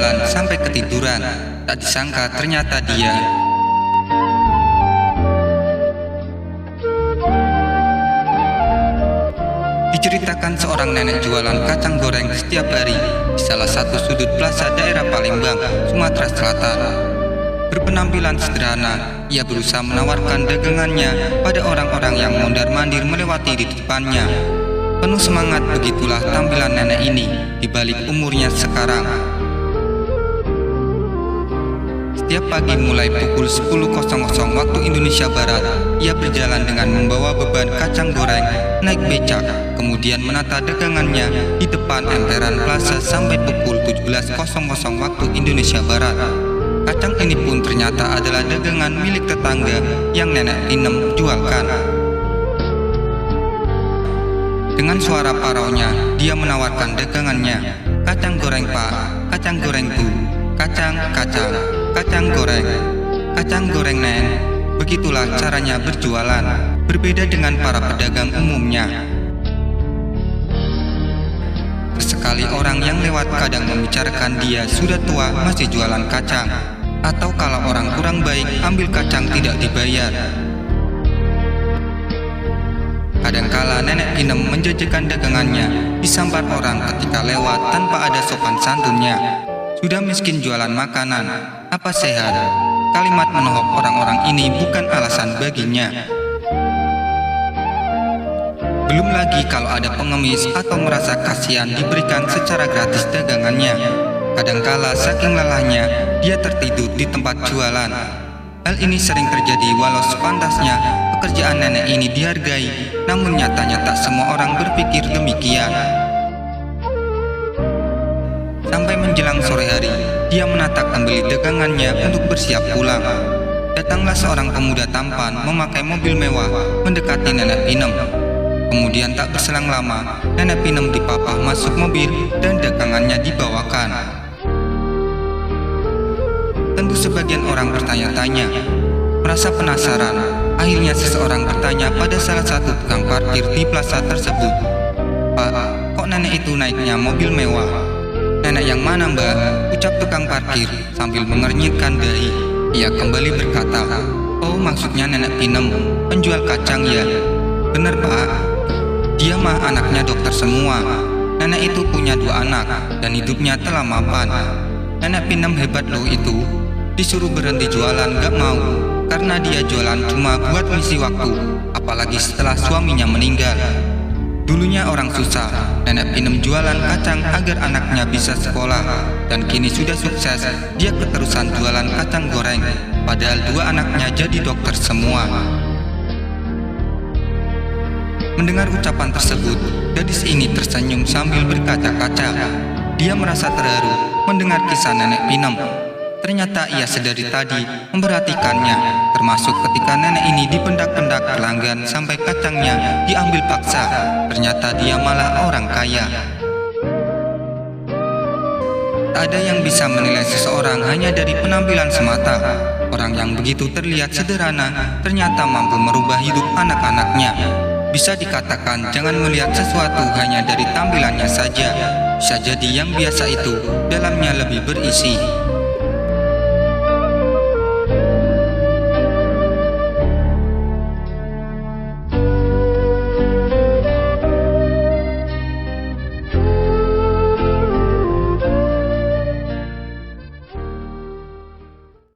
berjalan sampai ketiduran. Tak disangka ternyata dia diceritakan seorang nenek jualan kacang goreng setiap hari di salah satu sudut plaza daerah Palembang, Sumatera Selatan. Berpenampilan sederhana, ia berusaha menawarkan dagangannya pada orang-orang yang mondar-mandir melewati di depannya. Penuh semangat begitulah tampilan nenek ini di balik umurnya sekarang. Setiap pagi mulai pukul 10.00 waktu Indonesia Barat, ia berjalan dengan membawa beban kacang goreng naik becak, kemudian menata dagangannya di depan emperan plaza sampai pukul 17.00 waktu Indonesia Barat. Kacang ini pun ternyata adalah dagangan milik tetangga yang nenek Pinem jualkan. Dengan suara paraunya, dia menawarkan dagangannya. Kacang goreng pak, kacang goreng bu, kacang goreng nen. Begitulah caranya berjualan, berbeda dengan para pedagang umumnya. Sesekali orang yang lewat kadang membicarakan dia sudah tua masih jualan kacang, atau kalau orang kurang baik ambil kacang tidak dibayar. Kadangkala nenek Pinem menjajakan dagangannya disambar orang ketika lewat tanpa ada sopan santunnya. Sudah miskin jualan makanan, apa sehat? Kalimat menohok orang-orang ini bukan alasan baginya. Belum lagi kalau ada pengemis atau merasa kasihan diberikan secara gratis dagangannya. Kadangkala saking lelahnya, dia tertidur di tempat jualan. Hal ini sering terjadi walau sepantasnya pekerjaan nenek ini dihargai, namun nyatanya tak semua orang berpikir demikian. Sampai menjelang sore hari, dia menata kembali dagangannya untuk bersiap pulang. Datanglah seorang pemuda tampan memakai mobil mewah mendekati nenek Pinem. Kemudian tak berselang lama, nenek Pinem dipapah masuk mobil dan dagangannya dibawakan. Tentu sebagian orang bertanya-tanya, merasa penasaran. Akhirnya seseorang bertanya pada salah satu tukang parkir di plaza tersebut, "Pak, kok nenek itu naiknya mobil mewah?" "Nenek yang mana mbak?" ucap tukang parkir sambil mengernyitkan dahi. Ia kembali berkata, "Oh maksudnya nenek Pinem, penjual kacang ya?" "Bener pak, dia mah anaknya dokter semua. Nenek itu punya 2 anak dan hidupnya telah mapan. Nenek Pinem hebat loh itu. Disuruh berhenti jualan gak mau, karena dia jualan cuma buat ngisi waktu, apalagi setelah suaminya meninggal. Dulunya orang susah, nenek Pinem jualan kacang agar anaknya bisa sekolah, dan kini sudah sukses, dia keterusan jualan kacang goreng, padahal 2 anaknya jadi dokter semua." Mendengar ucapan tersebut, gadis ini tersenyum sambil berkaca-kaca. Dia merasa terharu mendengar kisah nenek Pinem. Ternyata ia sedari tadi memperhatikannya, termasuk ketika nenek ini dipendak-pendak pelanggan sampai kacangnya diambil paksa. Ternyata dia malah orang kaya. Tak ada yang bisa menilai seseorang hanya dari penampilan semata. Orang yang begitu terlihat sederhana ternyata mampu merubah hidup anak-anaknya. Bisa dikatakan jangan melihat sesuatu hanya dari tampilannya saja. Bisa jadi yang biasa itu dalamnya lebih berisi.